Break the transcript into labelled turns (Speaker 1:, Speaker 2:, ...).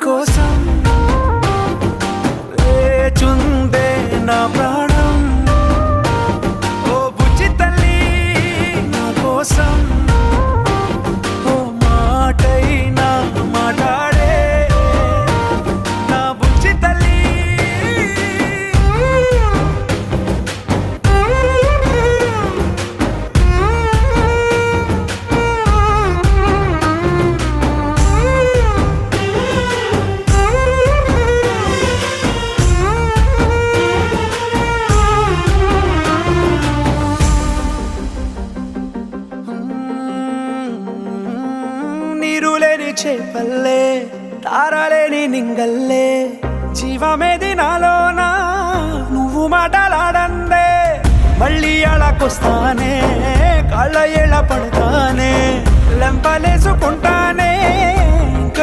Speaker 1: కోసం లేచుందే నా ప్రాణం. ఓ బుజ్జి తల్లి నా కోసం ఓ మాటైనా మాట్లాడే నా బుజ్జి తల్లి. నీరులేని చేపల్లే తారలేని నింగల్లే జీవమేది నాలోనా నువ్వు మాటలాడందే. మళ్ళీ అళకొస్తానే కాళ్ళ ఎళ్ళ పడతానే లెంపలేసుకుంటానే ఇంక